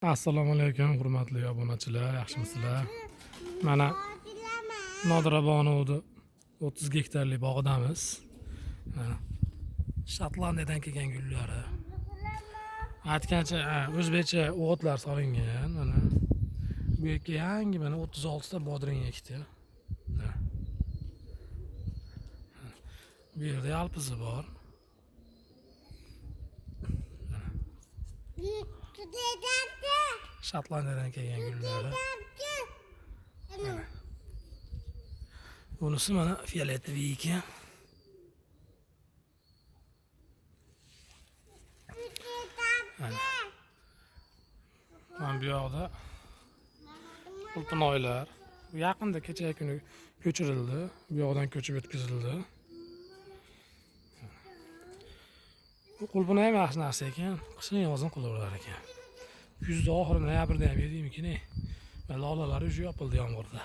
Assalomu alaykum hurmatli obunachilar, yaxshimisizlar? Mana Nodira Bonovni 30 gektarlik bog'idamiz. Shotlandiyadan kelgan gullari. Aytgancha o'zbekcha o'g'itlar solingan. Mana bu yerga yangi mana 36 ta bodring ekdi. Bu yerda yalpizi bor. Shotlandiyadan kelgan gullari. Bunisi mana fioletoviy ekan. Mana bu yoqda qulpinoylar. Yaqinda kecha kuni ko'chirildi. Bu yoqdan ko'chib o'tkazildi. Bu qulpinoy ham yaxshi narsa ekan. Qishni yozin qilaverar ekan. Kuzda oxiri noyabrda ham yedimikin. Va lolalar уже yopildi yomg'irda.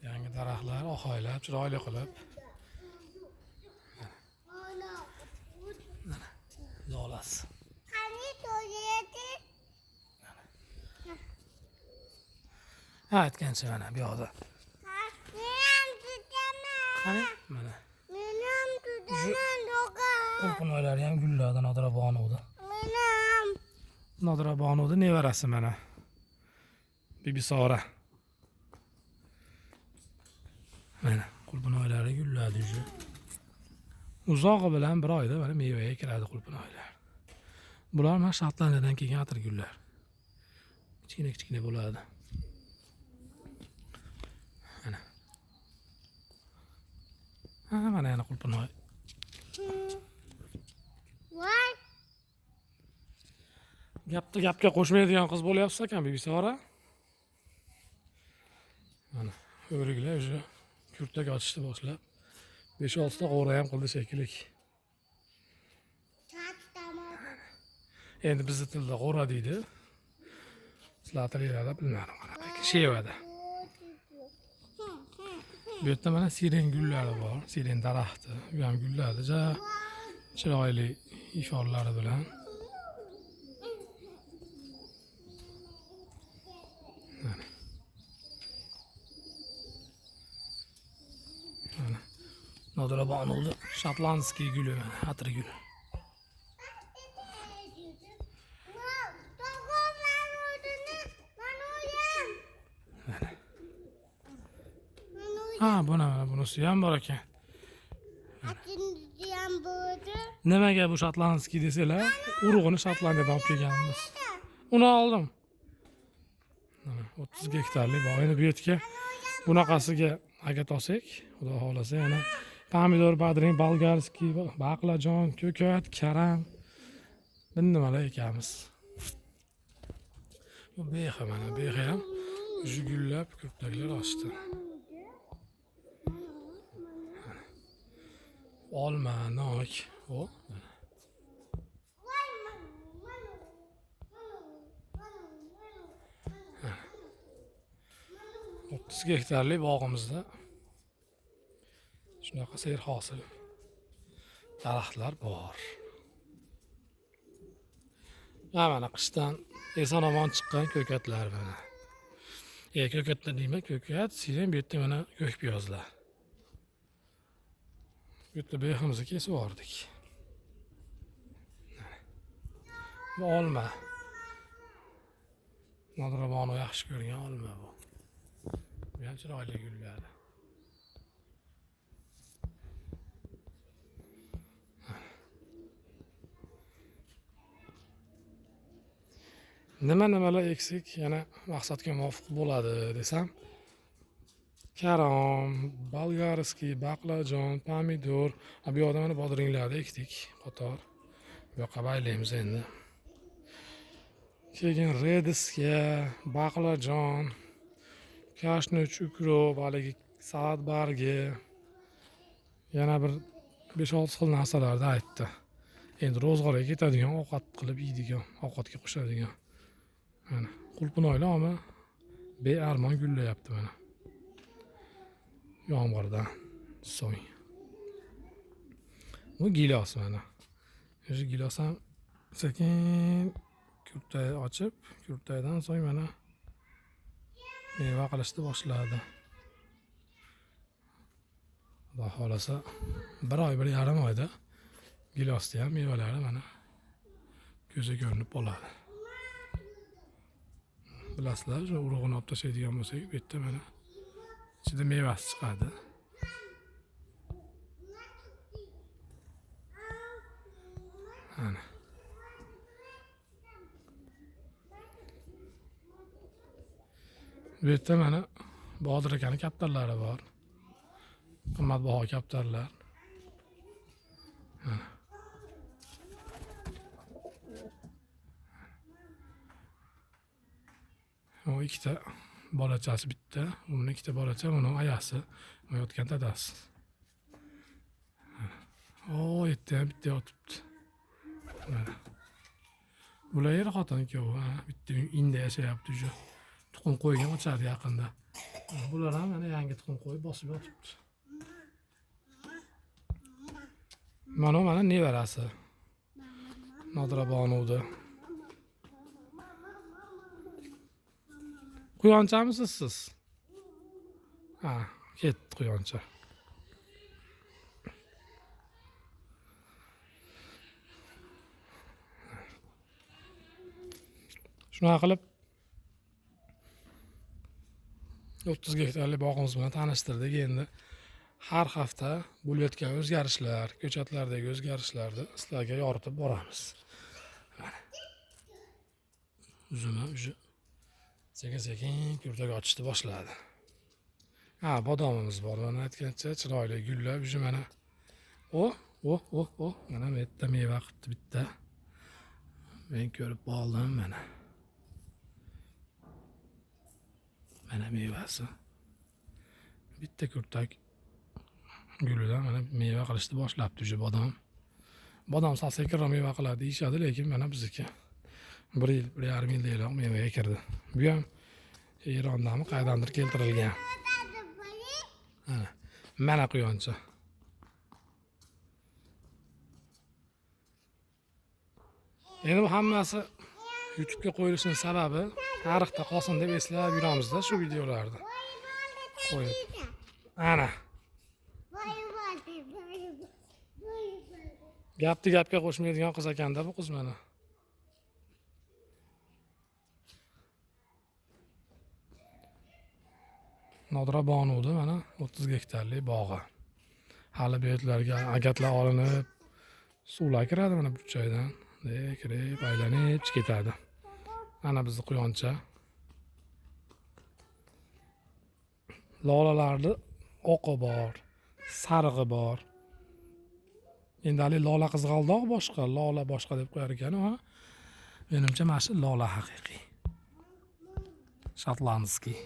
Yangi daraxtlar oqoylab, chiroyli qilib. Lolasi. Aytgancha mana bu yoqda. Qani? Mana. Qulpinoylar ham gulladi Nodira Bonovda. Nodira Bonovda nevarasi mana. Bibisora. Mana qulpinoylari gulladi уже. Uzog'i bilan bir oyda mana mevaga kiradi qulpinoylar. Bular mana Shotlandiyadan kelgan atir gullar. Kichkina bo'ladi. Mana yana qulpinoy. Gapga qo'shmaydigan qiz bo'lyapsiz ekan Bibisora. Mana o'riklar уже kurtak ochishni boshlab 5-6 ta qo'ra ham qildi shekilli. Endi bizning tilda qo'ra deydi. Sizlar tilingizda bilmadim qanaqa. Shevada. Bu yerda mana siren gullari bor, siren daraxti. Bu ham gulladi, chiroyli iforlari bilan. Mana Nodira Bonovni shotlandskiy guli, atir guli. Bunisi ham bor ekan. Nimaga bu shotlandskiy desalar, urug'ini Shotlandiyadan olib kelganmiz. Uni oldim. 30 gektarlik bog'. Endi bu yerga bunaqasiga agat olsak, xudo xolasa yana pomidor, badring, bolgarskiy, baqlajon, ko'kat, karam nimalar ekamiz. Bu bexa mana, bexa ham gullab ko'ktaklar ochdi. Olma, nok, o. 30 gektarlik bog'imizda shunaqa serhosil daraxtlar bor. Mana qishdan eson-omon chiqqan ko'katlar mana. Ko'katlar deyman, ko'kat, siren, bu yerda mana ko'k piyozlar. Bu yerda beximizni kesib yubordik. Bu olma. Nodira Bonov yaxshi ko'rgan olma bu. Bu ham chiroyli gulladi. Nimalar eksik, yana maqsadga muvofiq bo'ladi desam, karom, bolgarskiy, baqlajon, pomidor, bu yoqda mana bodringlarni ekdik qator. Bu yoqqa baylaymiz endi. Keyin rediska, baqlajon, kashnuch, ukrop, haligi salat bargi, yana bir 5-6 xil narsalarni aytdi. Endi ro'zg'orga ketadigan, ovqat qilib yeydigan, ovqatga qo'shadigan. Mana qulpinoylar ama bearmon gullayapti mana. Yomg'irdan so'ng. Bu gilos mana. O'sha gilos ham sekin kurtay ochib, kurtaydan so'ng mana meva qilishni boshladi. Xudo xolasa 1-1.5 oyda gilosni ham mevalari mana ko'zga ko'rinib qoladi. Bilasizlar, shu urug'ini olib tashlaydigan bo'lsak, bu yerda mana ichida mevasi chiqadi. Ana. Bu yerda mana Bodir akani kaptarlari bor. Qimmatbaho kaptarlar. O ikkita bolachasi bitta, uni ikkita bolacha, uni ayasi, yotgan dadasi. O, yerda ham bitta yotibdi. Mana. Bular yer xotin ikkovi, bitta inda yashayapti shu. Tuxum qo'ygan ochadi yaqinda. Bular ham mana yangi tuxum qo'yib bosib yotibdi. Mana nevarasi. Nodira Bonuvdi. Quyonchamisiz siz? Ha, ketdi quyoncha. Shunaqa qilib 30 gektarlik bog'imiz bilan tanishtirdik. Endi har hafta bo'layotgan o'zgarishlar, ko'chatlardagi o'zgarishlarni sizlarga yoritib boramiz. Uzumi sekin kurtaga ochishni boshladi. Bodomimiz bor. Mana aytgancha chiroyli gullar, mana mana bu yerda meva qilibdi bitta. Men ko'rib qoldim mana. Mana mevasi. Bitta kurtak gulidan mana meva qilishni boshlabdi o'sha bodom. Bodom sekinroq meva qiladi deyishadi, lekin mana bizniki 1 yil, 1,5 yildayoq mevaga kirdi. Bu ham Erondanmi, qaydandir keltirilgan. Mana quyoncha. Endi bu hammasi YouTube'ga qo'yilishining sababi tarixda qolsin deb eslab yuramizda shu videolarni. Qo'yib. Ana. Gapga qo'shmaydigan qiz ekanda bu qiz mana. Nodira Bonuvdi mana 30 gektarlik bog'i. Hali bu yerlarga agatlar olinib, suvlar kiradi mana bu joydan. Kirib, aylanib ketadi. Mana bizning quyoncha. Lolalarni oqi bor, sarig'i bor. Endi hali lola qizg'aldoq boshqa, lola boshqa deb qo'yar ekan, menimcha mana shu lola haqiqiy. Shotlandskiy.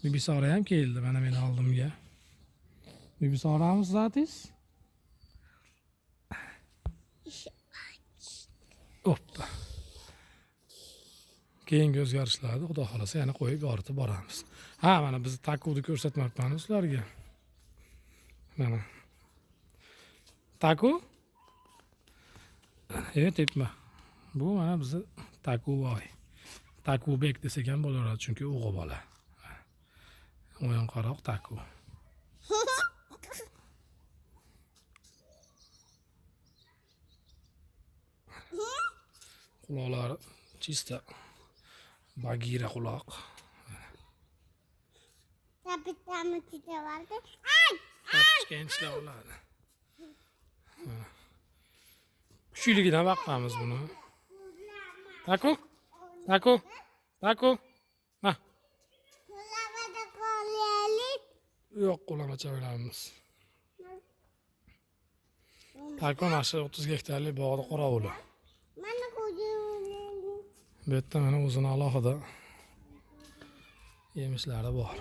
Bibisora ham keldi mana meni oldimga. Bibisoramiz zatis. Hoppa. Keyingi o'zgarishlarni Xudo xolasa yana qo'yib yoritib boramiz. Mana biz takuvni ko'rsatmayapman sizlarga. Mana. Taku? Tepma. Bu mana bizni takuvoy. Takubek desak ham bo'laveradi, chunki o'g'il bola. O'yinqaroq taku. Quloqlari chista Bagira quloq. Kapitami chidavardi. Kichkinchlar bo'ladi. Kuchligidan boqamiz buni. Taku? Ha. Lavada qolaylik. Yo'q, qo'lamacha o'ylamiz. Taku mana shu 30 gektarlik bog'da qorovuli. Mana qo'ydim. Bu yerda mana o'zini alohida yemishlari bor.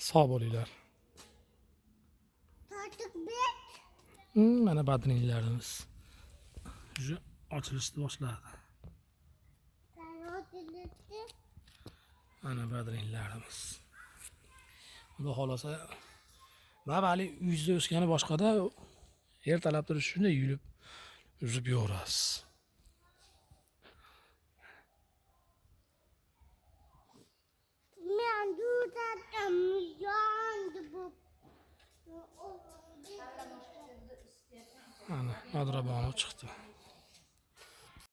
Sog' bo'linglar. Tortiq bet. Mana badringlarimiz. Shu ochilishni boshladi. bitti. Ana badringlarimiz. Xudo xolasa, hali uyingizda o'sgani boshqada, ertalab turib shunday yulib, uzib yo'rasiz. Men dudam yondi bu. Ana, madraboni chiqdi.